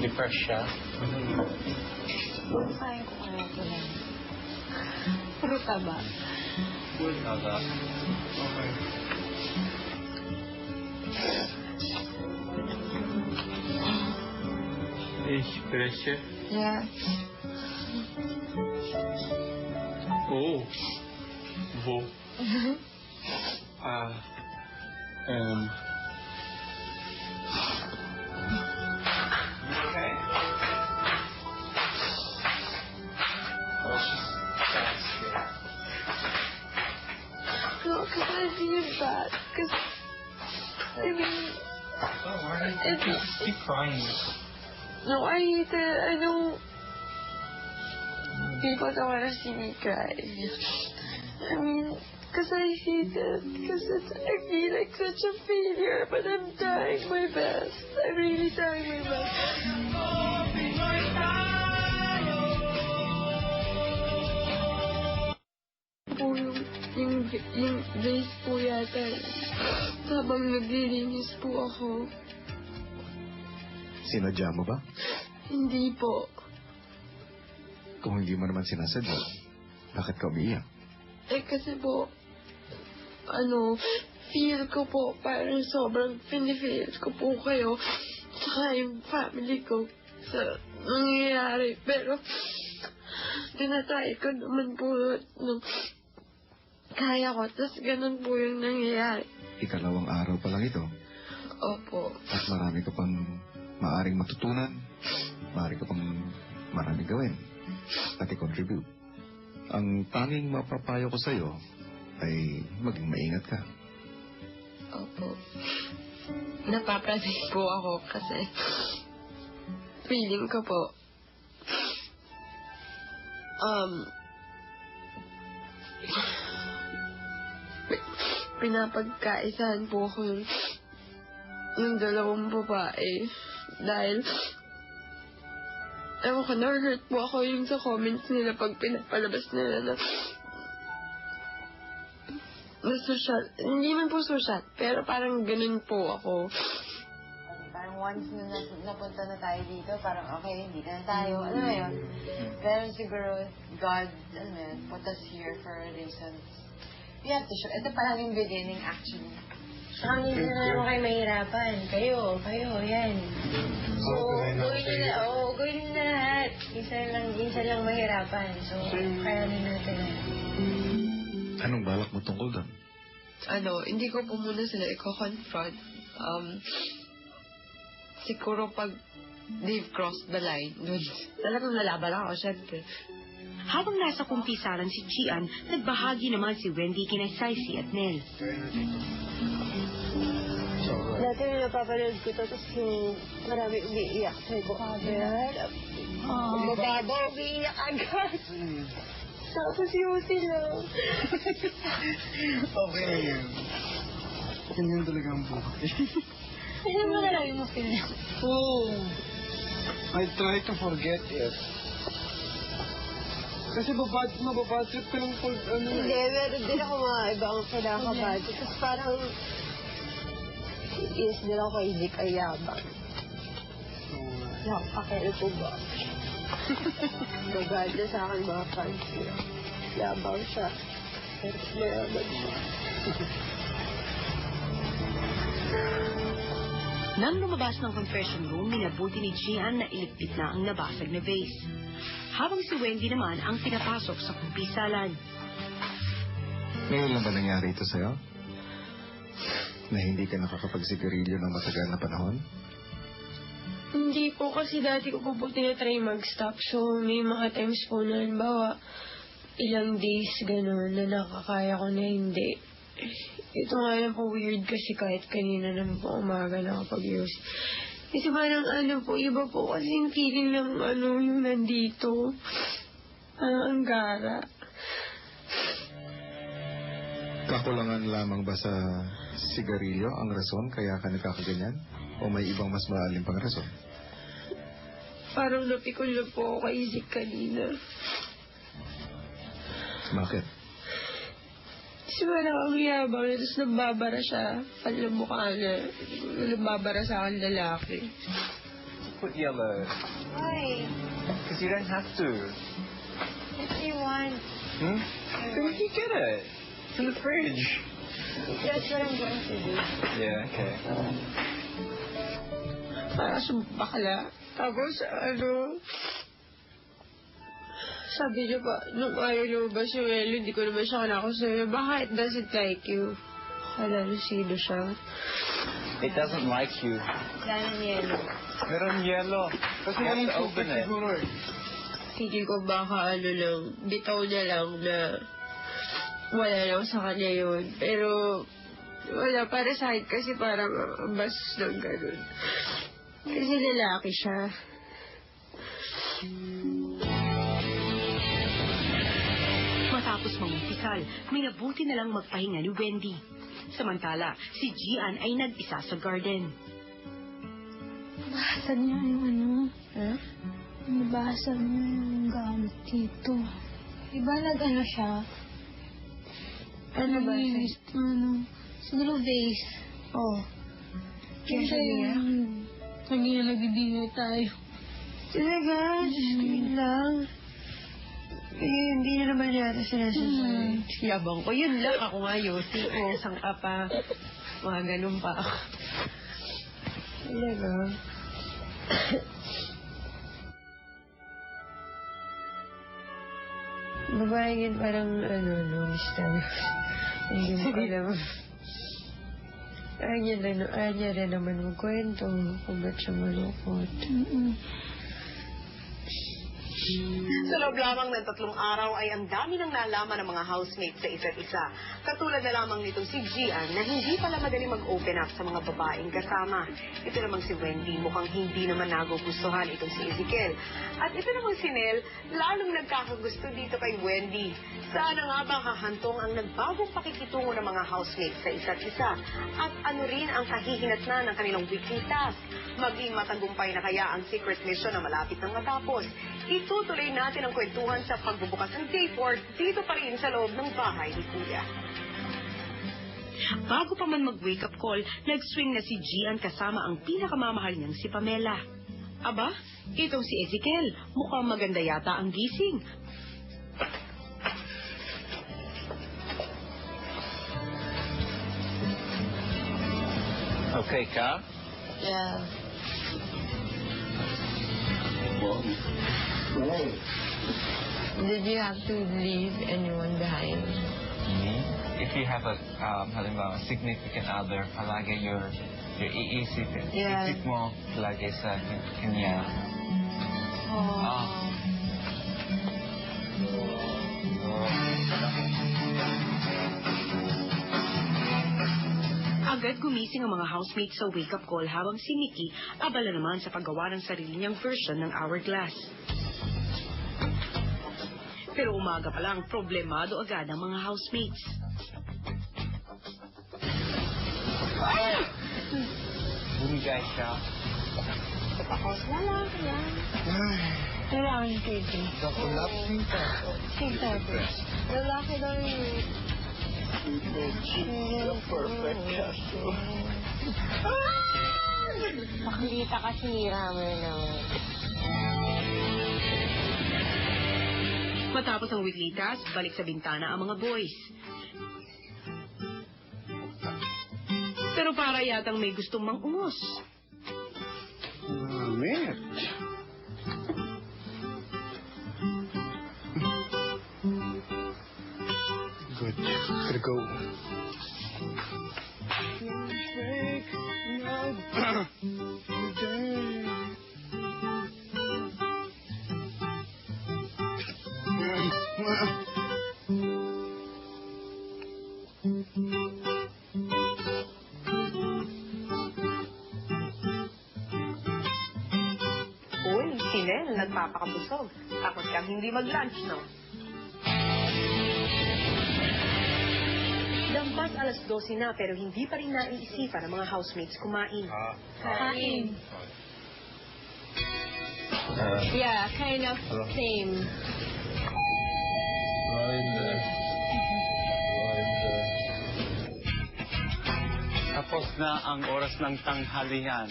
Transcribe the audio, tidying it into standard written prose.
Depressed siya. Kaya ko kaya ito lang. Puro taba. Puro taba. Okay. Ich spreche. Yeah. Oh. Wo? Okay. Oh, she's scared. No, because I feel bad. Because, I mean... Don't worry. Keep crying. No, I hate it. I don't... People don't want to see me cry. I mean, because I hate it. Because I feel like such a failure, but I'm trying my best. I'm really trying my best. Po yung days po yata. Habang naglilinis po ako. Sinadya mo ba? Hindi po. Kung hindi mo naman sinasadya, bakit ka umiiyak? Eh kasi po, feel ko po parang sobrang pinifeel ko po kayo saka yung family ko sa nangyayari. Pero, tinatry ko naman po nung kaya ko. Tapos ganun po yung nangyayari. Ikalawang araw pa lang ito. Opo. At marami ka pang maaring matutunan, maaari ka pang maraming gawin at i-contribute. Ang tanging mapapayo ko sa'yo ay maging maingat ka. Opo. Napapansin po ako kasi feeling ko po pinapagkaisahan po ako yung dalawang babae dahil ewan ko, na-hurt po ako yung sa comments nila pag pinapalabas nila na social. Hindi man po social, pero parang ganun po ako. Parang once na napunta na tayo dito, parang okay, hindi na tayo. Ano na yun? Pero siguro, God, put us here for a reason. We have to show. Ito parang yung beginning, actually. Saka hindi na naman kayo mahirapan. Kayo, yan. So, gawin nyo na lahat. Isa lang mahirapan. So, kayanin natin. Anong balak mo tungkol doon? Hindi ko po muna sila i-confront. Siguro pag they've crossed the line, doon talagang lalaban ako, syempre. Habang nasa kumpisaran si Gian, nagbahagi naman si Wendy kina Saisy at Nel. Dati nung napapanood ko to, tapos yung marami umiiyak. Sabi ko, mababa, umiiyak agad. Tapos yung sila. Okay na yun. Ganyan talaga ang buhay. Ano mo na lang yung film? Oh, I try to forget it. Kasi mababad trip ka lang po, Hindi, meron din ako mga ibang pinakabad. Tapos parang, is din ako kay Zik ay yabang. Pakil po ba? Maganda sa akin mga fans niya. Yabang siya. Pero mayaman siya. Nang lumabas ng confession room, minabuti ni Gian na iligpit na ang nabasag na vase. Habang si Wendy naman ang pinapasok sa kumpisalan. Ngayon lang ba nangyari ito sa'yo? Na hindi ka nakakapagsigarilyo ng matagal na panahon? Hindi po kasi dati ko po tinatry mag-stop. So, may mga times po na, halimbawa, ilang days gano'n na nakakaya ko na hindi. Ito nga lang po weird kasi kahit kanina naman po umaga nakapag-use. Kasi parang po, iba po kasi yung feeling ng yung nandito. Ang gara. Kakulangan lamang ba sa sigarilyo ang rason kaya ka nagkakaganyan? O may ibang mas malalim pang rason? Parang napikon na po ako kay Zik kanina. Bakit? Kasi parang ang yabang na, tapos nababara siya. Palamukha na. Nababara sa akin lalaki. put yellow. Why? Because you don't have to. If you want. Hmm? Then you get it. It's in the fridge. That's what I'm going to do. Yeah, okay. Para sa bakla. Tapos, sabi niyo pa, nung ayaw lumabas yung Elo, hindi ko naman siya kanako sa'yo. Baka it doesn't like you. Akala niyo sino siya. It doesn't like you. Wala ng yellow. Meron yellow. Kasi you have to open it. Tingin ko baka lang, bitaw niya lang na wala lang sa kanya yun. Pero, wala, para sa akin kasi parang bas ng ganun. Kasi lalaki siya. Matapos mangumpisal, minabuti na lang magpahinga ni Wendy. Samantala, si Gian ay nag-isa sa garden. Nabasag niya yung Nabasag niya yung gamit dito. Diba nag-ano siya? Ano ba? Siguro vase. Oh. Kaya siya niya nagdidihay tayo. Talaga? Yun lang. Hindi niya naman yata sinasasabi. Yabang ko, yun lang. Ako nga, Yossi. Saan ka pa? Mga ganun pa ako. Talaga? Babae yun parang, misterious. Hindi mo alam. Anya rin naman magkwento kung ba't siya malukot. Sa loob lamang ng 3 araw ay ang dami ng nalaman ng mga housemates sa isa't isa. Katulad na lamang nitong si Gian na hindi pala madali mag-open up sa mga babaeng kasama. Ito namang si Wendy, mukhang hindi naman nagugustuhan itong si Ezekiel. At ito namang si Nel, lalong nagkakagusto dito kay Wendy. Saan nga ba hahantong ang nagbagong pakikitungo ng mga housemates sa isa't isa? At ano rin ang kahihinatnan ng kanilang weekly task? Maging matagumpay na kaya ang secret mission na malapit nang matapos? Itutuloy natin ang kwentuhan sa pagbubukas ng Dayport dito pa rin sa loob ng bahay ni Kuya. Bago pa man mag-wake up call, nag-swing na si Gian kasama ang pinakamamahal niyang si Pamela. Aba, itong si Ezekiel, mukhang maganda yata ang gising. Okay, Ka? Yeah. Did you have to leave anyone behind? Me? If you have a, halimbawa, significant other, palagi your iisipin. Yeah. Isip mo palagi sa kanya. Agad gumising ang mga housemates sa wake-up call habang si Mickey abala naman sa paggawa ng sarili niyang version ng hourglass. Pero umaga pa lang, problemado agad ang mga housemates. Bumigay siya. Lalaki yan. Lalaki pwede. Collapsing ka. Lalaki daw yun. Perfect castle. Pakita ka sinira mo naman. Matapos ang weekly task, balik sa bintana ang mga boys. Pero para yatang may gustong mang-ungos. Man. Good. Gotta go. Uy, si Nel, nagpapakabusog. Takot kang hindi mag-lunch, no? Dampas 12:00 na pero hindi pa rin naiisipan ng mga housemates kumain. Kain. Yeah, kind of same. Tapos na ang oras ng tanghalian.